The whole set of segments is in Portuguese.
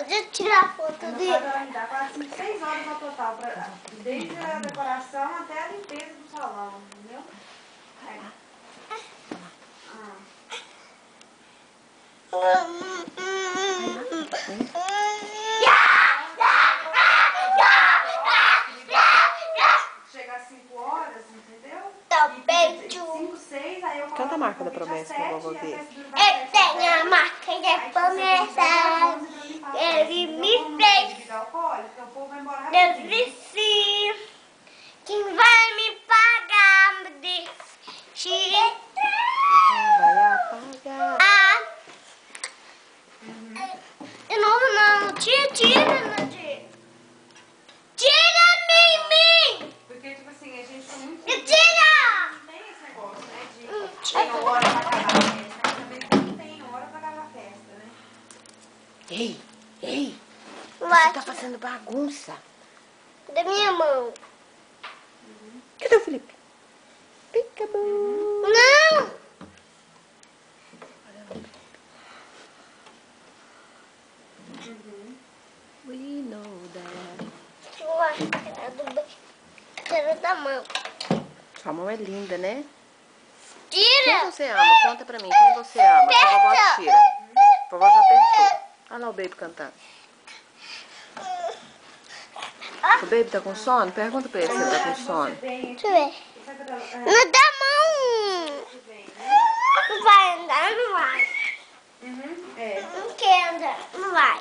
Deixa eu tirar foto dele. Vai dar quase 6 horas no total, desde a decoração até a limpeza do salão, entendeu? Chega às 5 horas, entendeu? Também 5, 6, aí eu coloco. Canta a marca da promessa que eu vou ver. Eu tenho a marca da promessa. Ele me fez. Eu disse. Quem vai me pagar? Me disse. Vai apagar. De novo não. Tira, Nadir. Tira mim. Porque, tipo assim, a gente tá muito. Tira. Não tem esse negócio, né? De tem hora pra acabar a festa. Mas também não tem hora pra acabar a festa, né? Ei, você tá fazendo bagunça. Da minha mão. Cadê o Felipe? Peekaboo. Não. We know that. Eu acho que era do beijo da mão. Sua mão é linda, né? Tira. Quem você ama? Conta pra mim. Quem você ama? Que a vovó tira. A vovó já apertou. Olha lá o Baby cantando. O Baby tá com sono? Pergunta pra ele se ele tá com sono. Deixa eu ver. Não dá mão. Não vai andar, não vai. Não quer andar, não vai.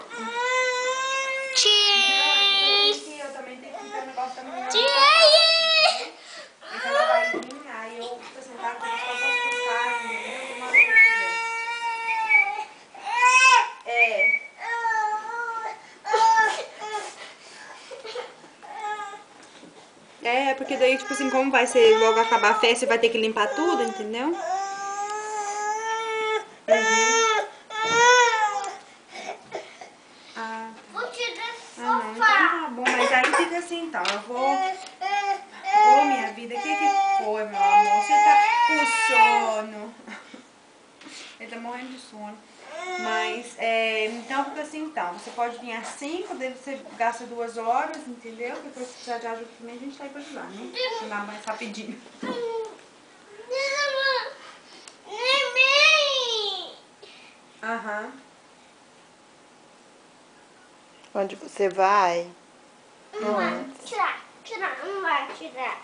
Tira. Eu também tenho que ter um negócio da minha. Tira aí. Então ela vai vir, aí eu tô sentada com eles pra buscar, entendeu? Uma hora que eu tiver. É, porque daí, tipo assim, como vai ser logo acabar a festa, você vai ter que limpar tudo, entendeu? Vou tirar Não, então sofá. tá bom, mas aí fica assim, então, eu vou... Ô, minha vida, o que foi, meu amor? Você tá com sono. Ele tá morrendo de sono. Mas, então fica assim, então. Você pode vir às 5, daí você gasta 2 horas, entendeu? Depois se precisar de ajuda também, a gente tá aí pra ajudar, né? Ensinar mais rapidinho. Aham. Onde você vai? Não vai tirar, não vai tirar.